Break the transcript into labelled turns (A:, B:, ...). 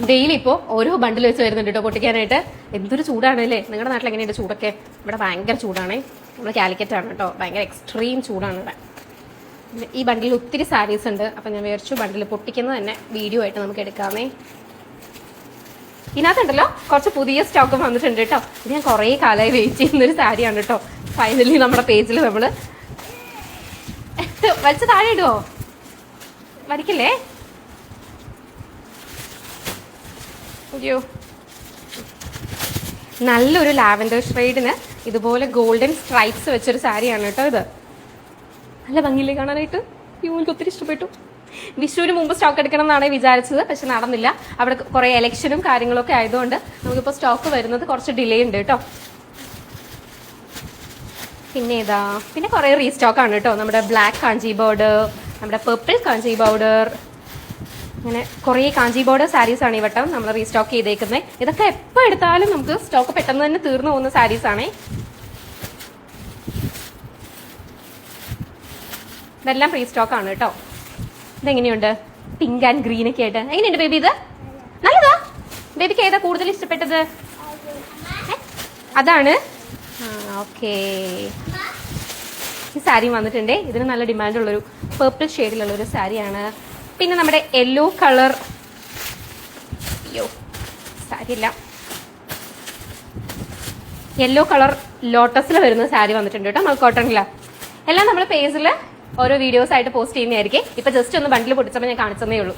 A: Daily ഇപ്പോൾ ഓരോ ബണ്ടിൽ വെച്ച് വരുന്നുണ്ട് കേട്ടോ പൊട്ടിക്കാനായിട്ട്. എന്തൊരു ചൂടാണ് അല്ലേ? നിങ്ങളുടെ നാട്ടിൽ എങ്ങനെയുണ്ട് ചൂടൊക്കെ? ഇവിടെ ഭയങ്കര ചൂടാണേ. ഇവിടെ കാലിക്കറ്റാണ് കേട്ടോ, ഭയങ്കര എക്സ്ട്രീം ചൂടാണ് ഇവിടെ. ഈ ബണ്ടിൽ ഒത്തിരി സാരീസ് ഉണ്ട്. അപ്പം ഞാൻ വിചാരിച്ചു ബണ്ടിൽ പൊട്ടിക്കുന്നത് തന്നെ വീഡിയോ ആയിട്ട് നമുക്ക് എടുക്കാമേ. ഇതിനകത്തുണ്ടല്ലോ കുറച്ച് പുതിയ സ്റ്റോക്ക് വന്നിട്ടുണ്ട് കേട്ടോ. ഇത് ഞാൻ കുറേ കാലമായി വെയിറ്റ് ചെയ്യുന്നൊരു സാരിയാണ് കേട്ടോ. ഫൈനലി നമ്മുടെ പേജിൽ നമ്മൾ വലിച്ച് താഴെ ഇടുവോ? വലിക്കില്ലേ? അയ്യോ, നല്ലൊരു ലാവൻഡർ ഷെയ്ഡിന് ഇതുപോലെ ഗോൾഡൻ സ്ട്രൈപ്സ് വെച്ചൊരു സാരിയാണ് കേട്ടോ. ഇത് നല്ല ഭംഗിയില്ലേ കാണാനായിട്ട്? അയ്യോ, എനിക്ക് ഒത്തിരി ഇഷ്ടപ്പെട്ടു. വിഷുവിന് മുമ്പ് സ്റ്റോക്ക് എടുക്കണം എന്നാണ് വിചാരിച്ചത്, പക്ഷെ നടന്നില്ല. അവിടെ കുറേ എലക്ഷനും കാര്യങ്ങളൊക്കെ ആയതുകൊണ്ട് നമുക്കിപ്പോൾ സ്റ്റോക്ക് വരുന്നത് കുറച്ച് ഡിലേ ഉണ്ട് കേട്ടോ. പിന്നെ കുറേ റീസ്റ്റോക്കാണ് കേട്ടോ. നമ്മുടെ ബ്ലാക്ക് കാഞ്ചി ബോർഡർ, നമ്മുടെ പർപ്പിൾ കാഞ്ചി ബോർഡർ, അങ്ങനെ കുറേ കാഞ്ചി ബോർഡർ സാരീസാണ് ഈ വട്ടം നമ്മൾ റീസ്റ്റോക്ക് ചെയ്തേക്കുന്നത്. ഇതൊക്കെ എപ്പോൾ എടുത്താലും നമുക്ക് സ്റ്റോക്ക് പെട്ടെന്ന് തന്നെ തീർന്നു പോകുന്ന സാരീസാണേ. ഇതെല്ലാം റീസ്റ്റോക്കാണ് കേട്ടോ. ഇതെങ്ങനെയുണ്ട്? പിങ്ക് ആൻഡ് ഗ്രീൻ ഒക്കെ ആയിട്ട് എങ്ങനെയുണ്ട് ബേബി? ഇത് നല്ലതാ? ബേബിക്ക് ഏതാ കൂടുതൽ ഇഷ്ടപ്പെട്ടത്? അതാണ്. ഓക്കേ, ഈ സാരി വന്നിട്ടുണ്ട്. ഇതിന് നല്ല ഡിമാൻഡുള്ളൊരു പർപ്പിൾ ഷെയ്ഡിലുള്ളൊരു സാരിയാണ്. പിന്നെ നമ്മുടെ യെല്ലോ കളർ, അയ്യോ സാരിയില്ല, യെല്ലോ കളർ ലോട്ടസിൽ വരുന്ന സാരി വന്നിട്ടുണ്ട് കേട്ടോ. നമ്മൾ കോട്ടണില്ല. എല്ലാം നമ്മൾ പേജിൽ ഓരോ വീഡിയോസ് ആയിട്ട് പോസ്റ്റ് ചെയ്യുന്നതായിരിക്കും. ഇപ്പൊ ജസ്റ്റ് ഒന്ന് ബണ്ടിൽ പൊട്ടിച്ചപ്പോൾ ഞാൻ കാണിച്ചതേ ഉള്ളൂ.